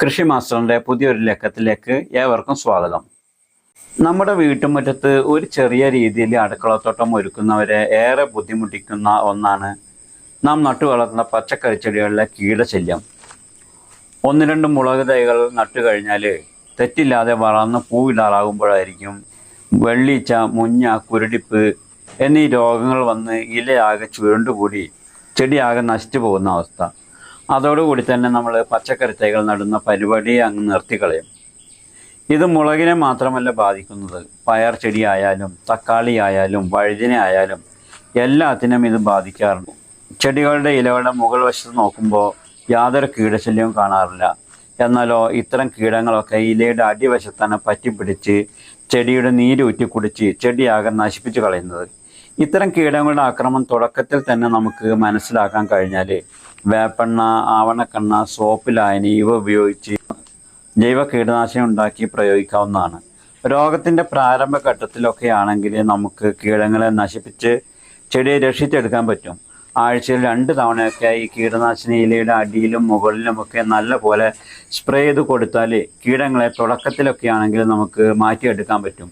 കൃഷി മാസ്റ്ററിൻ്റെ പുതിയൊരു ലക്കത്തിലേക്ക് ഏവർക്കും സ്വാഗതം. നമ്മുടെ വീട്ടുമുറ്റത്ത് ഒരു ചെറിയ രീതിയിൽ അടുക്കളത്തോട്ടം ഒരുക്കുന്നവരെ ഏറെ ബുദ്ധിമുട്ടിക്കുന്ന ഒന്നാണ് നാം നട്ടു വളർത്തുന്ന പച്ചക്കറി ചെടികളിലെ കീടശല്യം. ഒന്ന് രണ്ട് മുളക് തൈകൾ നട്ടു കഴിഞ്ഞാൽ തെറ്റില്ലാതെ വളർന്ന് പൂവിടാറാകുമ്പോഴായിരിക്കും വെള്ളീച്ച, മുഞ്ഞ, കുരുടിപ്പ് എന്നീ രോഗങ്ങൾ വന്ന് ഇലയാകെ ചുരുണ്ടുകൂടി ചെടിയാകെ നശിച്ചു പോകുന്ന അവസ്ഥ. അതോടുകൂടി തന്നെ നമ്മൾ പച്ചക്കറി തൈകൾ നടുന്ന പരിപാടിയെ അങ്ങ് നിർത്തിക്കളയും. ഇത് മുളകിനെ മാത്രമല്ല ബാധിക്കുന്നത്, പയർ ചെടിയായാലും തക്കാളി ആയാലും വഴുതിന ആയാലും എല്ലാത്തിനും ഇത് ബാധിക്കാറുണ്ട്. ചെടികളുടെ ഇലകളുടെ മുകൾ വശത്ത് നോക്കുമ്പോൾ യാതൊരു കീടശല്യവും കാണാറില്ല. എന്നാലോ ഇത്തരം കീടങ്ങളൊക്കെ ഇലയുടെ അടിവശത്താണ് പറ്റിപ്പിടിച്ച് ചെടിയുടെ നീരൂറ്റി കുടിച്ച് ചെടിയാകെ നശിപ്പിച്ച് കളയുന്നത്. ഇത്തരം കീടങ്ങളുടെ ആക്രമണം തുടക്കത്തിൽ തന്നെ നമുക്ക് മനസ്സിലാക്കാൻ കഴിഞ്ഞാൽ വേപ്പെണ്ണ, ആവണക്കെണ്ണ, സോപ്പ് ലായനി ഇവ ഉപയോഗിച്ച് ജൈവ കീടനാശിനി ഉണ്ടാക്കി പ്രയോഗിക്കാവുന്നതാണ്. രോഗത്തിൻ്റെ പ്രാരംഭഘട്ടത്തിലൊക്കെ ആണെങ്കിൽ നമുക്ക് കീടങ്ങളെ നശിപ്പിച്ച് ചെടിയെ രക്ഷിച്ചെടുക്കാൻ പറ്റും. ആഴ്ചയിൽ 2 തവണയൊക്കെ ഈ കീടനാശിനി ഇലയുടെ അടിയിലും മുകളിലുമൊക്കെ നല്ല പോലെ സ്പ്രേ ചെയ്ത് കൊടുത്താൽ കീടങ്ങളെ തുടക്കത്തിലൊക്കെ ആണെങ്കിൽ നമുക്ക് മാറ്റിയെടുക്കാൻ പറ്റും.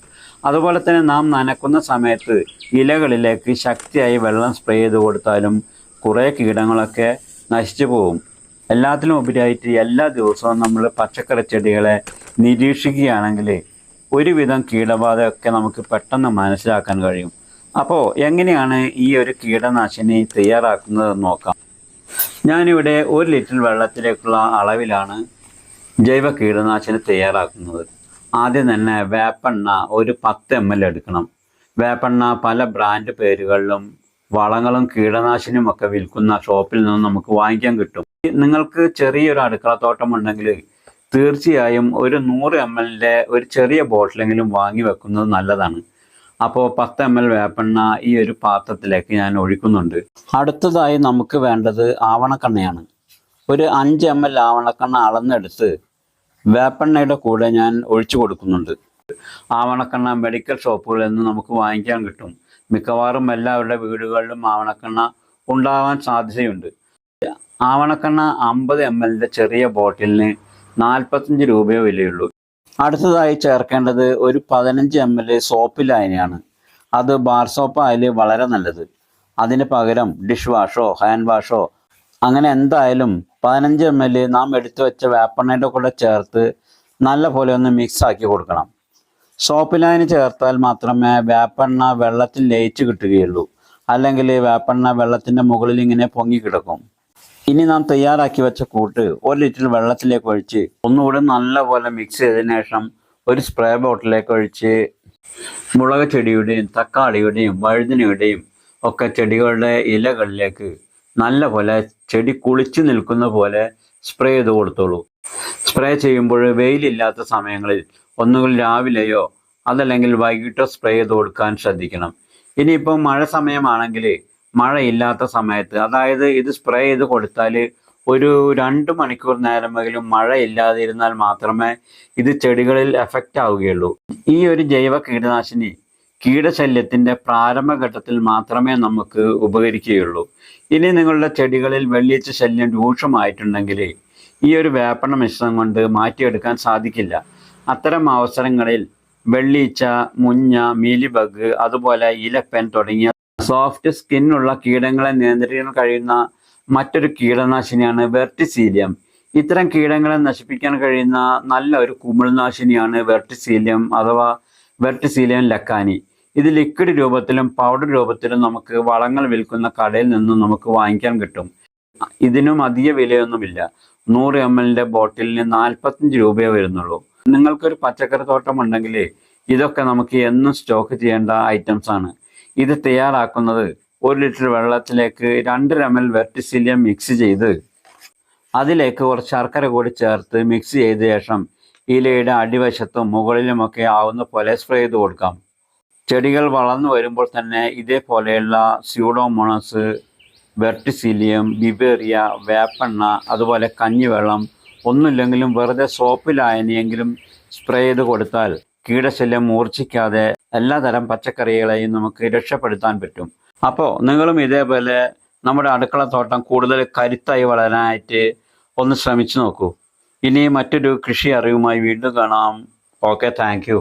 അതുപോലെ തന്നെ നാം നനക്കുന്ന സമയത്ത് ഇലകളിലേക്ക് ശക്തിയായി വെള്ളം സ്പ്രേ ചെയ്ത് കൊടുത്താലും കുറേ കീടങ്ങളൊക്കെ നശിച്ചു പോകും. എല്ലാത്തിലും ഉപരിയായിട്ട് എല്ലാ ദിവസവും നമ്മൾ പച്ചക്കറി ചെടികളെ നിരീക്ഷിക്കുകയാണെങ്കിൽ ഒരുവിധം കീടബാധയൊക്കെ നമുക്ക് പെട്ടെന്ന് മനസ്സിലാക്കാൻ കഴിയും. അപ്പോൾ എങ്ങനെയാണ് ഈ ഒരു കീടനാശിനി തയ്യാറാക്കുന്നതെന്ന് നോക്കാം. ഞാനിവിടെ 1 ലിറ്റർ വെള്ളത്തിലേക്കുള്ള അളവിലാണ് ജൈവ കീടനാശിനി തയ്യാറാക്കുന്നത്. ആദ്യം തന്നെ വേപ്പെണ്ണ ഒരു 10 ml എടുക്കണം. വേപ്പെണ്ണ പല ബ്രാൻഡ് പേരുകളിലും വളങ്ങളും കീടനാശിനിയും ഒക്കെ വിൽക്കുന്ന ഷോപ്പിൽ നിന്നും നമുക്ക് വാങ്ങിക്കാൻ കിട്ടും. നിങ്ങൾക്ക് ചെറിയൊരു അടുക്കളത്തോട്ടം ഉണ്ടെങ്കിൽ തീർച്ചയായും ഒരു 100 ml ഒരു ചെറിയ ബോട്ടിലെങ്കിലും വാങ്ങി വെക്കുന്നത് നല്ലതാണ്. അപ്പോൾ 10 ml വേപ്പെണ്ണ ഈ ഒരു പാത്രത്തിലേക്ക് ഞാൻ ഒഴിക്കുന്നുണ്ട്. അടുത്തതായി നമുക്ക് വേണ്ടത് ആവണക്കെണ്ണയാണ്. ഒരു 5 ml ആവണക്കെണ്ണ അളന്നെടുത്ത് വേപ്പെണ്ണയുടെ കൂടെ ഞാൻ ഒഴിച്ചു കൊടുക്കുന്നുണ്ട്. ആവണക്കെണ്ണ മെഡിക്കൽ ഷോപ്പുകളിൽ നിന്ന് നമുക്ക് വാങ്ങിക്കാൻ കിട്ടും. മിക്കവാറും എല്ലാവരുടെ വീടുകളിലും ആവണക്കെണ്ണ ഉണ്ടാവാൻ സാധ്യതയുണ്ട്. ആവണക്കെണ്ണ 50 ml ചെറിയ ബോട്ടിലിന് 45 രൂപയോ വിലയുള്ളൂ. അടുത്തതായി ചേർക്കേണ്ടത് ഒരു 15 ml സോപ്പ് ലായനിയാണ്. അത് ബാർ സോപ്പ് ആയാലും വളരെ നല്ലത്. അതിന് പകരം ഡിഷ് വാഷോ ഹാൻഡ് വാഷോ അങ്ങനെ എന്തായാലും 15 ml നാം എടുത്തു വെച്ച വേപ്പെണ്ണയുടെ കൂടെ ചേർത്ത് നല്ല പോലെ ഒന്ന് മിക്സ് ആക്കി കൊടുക്കണം. സോപ്പ് ലായനി ചേർത്താൽ മാത്രമേ വേപ്പെണ്ണ വെള്ളത്തിൽ ലയിച്ച് കിട്ടുകയുള്ളൂ. അല്ലെങ്കിൽ വേപ്പെണ്ണ വെള്ളത്തിൻ്റെ മുകളിൽ ഇങ്ങനെ പൊങ്ങി കിടക്കും. ഇനി നാം തയ്യാറാക്കി വെച്ച കൂട്ട് 1 ലിറ്റർ വെള്ളത്തിലേക്ക് ഒഴിച്ച് ഒന്നുകൂടി നല്ലപോലെ മിക്സ് ചെയ്തതിനു ശേഷം ഒരു സ്പ്രേ ബോട്ടിലേക്ക് ഒഴിച്ച് മുളക് ചെടിയുടെയും തക്കാളിയുടെയും വഴുതിനയുടെയും ഒക്കെ ചെടികളുടെ ഇലകളിലേക്ക് നല്ല പോലെ ചെടി കുളിച്ച് നിൽക്കുന്ന പോലെ സ്പ്രേ ചെയ്ത് കൊടുത്തോളൂ. സ്പ്രേ ചെയ്യുമ്പോൾ വെയിലില്ലാത്ത സമയങ്ങളിൽ ഒന്നുകിൽ രാവിലെയോ അതല്ലെങ്കിൽ വൈകിട്ടോ സ്പ്രേ ചെയ്ത് കൊടുക്കാൻ ശ്രദ്ധിക്കണം. ഇനിയിപ്പോൾ മഴ സമയമാണെങ്കിൽ മഴയില്ലാത്ത സമയത്ത്, അതായത് ഇത് സ്പ്രേ ചെയ്ത് കൊടുത്താൽ ഒരു 2 മണിക്കൂർ നേരമെങ്കിലും മഴ ഇല്ലാതെ ഇരുന്നാൽ മാത്രമേ ഇത് ചെടികളിൽ എഫക്റ്റ് ആവുകയുള്ളൂ. ഈ ഒരു ജൈവ കീടനാശിനി കീടശല്യത്തിൻ്റെ പ്രാരംഭഘട്ടത്തിൽ മാത്രമേ നമുക്ക് ഉപകരിക്കുകയുള്ളൂ. ഇനി നിങ്ങളുടെ ചെടികളിൽ വെള്ളീച്ച ശല്യം രൂക്ഷമായിട്ടുണ്ടെങ്കിൽ ഈ ഒരു വേപ്പെണ്ണ മിശ്രണം കൊണ്ട് മാറ്റിയെടുക്കാൻ സാധിക്കില്ല. അത്തരം അവസരങ്ങളിൽ വെള്ളീച്ച, മുഞ്ഞ, മീലിബഗ്, അതുപോലെ ഇലപ്പൻ തുടങ്ങിയ സോഫ്റ്റ് സ്കിന്നുള്ള കീടങ്ങളെ നിയന്ത്രിക്കാൻ കഴിയുന്ന മറ്റൊരു കീടനാശിനിയാണ് വെർട്ടിസീലിയം. ഇത്തരം കീടങ്ങളെ നശിപ്പിക്കാൻ കഴിയുന്ന നല്ല ഒരു കുമിൾനാശിനിയാണ് വെർട്ടിസീലിയം അഥവാ വെർട്ടിസീലിയം ലക്കാനി. ഇത് ലിക്വിഡ് രൂപത്തിലും പൗഡർ രൂപത്തിലും നമുക്ക് വളങ്ങൾ വിൽക്കുന്ന കടയിൽ നിന്നും നമുക്ക് വാങ്ങിക്കാൻ കിട്ടും. ഇതിനും അധിക വിലയൊന്നുമില്ല. 100 ml ബോട്ടിലിന് 45 രൂപയേ വരുന്നുള്ളൂ. നിങ്ങൾക്കൊരു പച്ചക്കറി തോട്ടം ഉണ്ടെങ്കിൽ ഇതൊക്കെ നമുക്ക് എന്നും സ്റ്റോക്ക് ചെയ്യേണ്ട ഐറ്റംസ് ആണ്. ഇത് തയ്യാറാക്കുന്നത് 1 ലിറ്റർ വെള്ളത്തിലേക്ക് 2 ml വെർട്ടിസീലിയം മിക്സ് ചെയ്ത് അതിലേക്ക് കുറച്ച് ശർക്കര കൂടി ചേർത്ത് മിക്സ് ചെയ്ത ശേഷം ഇലയുടെ അടിവശത്തും മുകളിലുമൊക്കെ ആവുന്ന പോലെ സ്പ്രേ ചെയ്ത് കൊടുക്കാം. ചെടികൾ വളർന്നു വരുമ്പോൾ തന്നെ ഇതേപോലെയുള്ള സ്യൂഡോമോണസ്, വെർട്ടിസീലിയം, ബിബേറിയ, വേപ്പെണ്ണ, അതുപോലെ കഞ്ഞിവെള്ളം ഒന്നുമില്ലെങ്കിലും വെറുതെ സോപ്പ് ലായനിയെങ്കിലും സ്പ്രേ ചെയ്ത് കൊടുത്താൽ കീടശല്യം മൂർച്ഛിക്കാതെ എല്ലാതരം പച്ചക്കറികളെയും നമുക്ക് രക്ഷപ്പെടുത്താൻ പറ്റും. അപ്പോൾ നിങ്ങളും ഇതേപോലെ നമ്മുടെ അടുക്കളത്തോട്ടം കൂടുതൽ കരുത്തായി വളരാനായിട്ട് ഒന്ന് ശ്രമിച്ചു നോക്കൂ. ഇനി മറ്റൊരു കൃഷി അറിവുമായി വീണ്ടും കാണാം. Okay, thank you.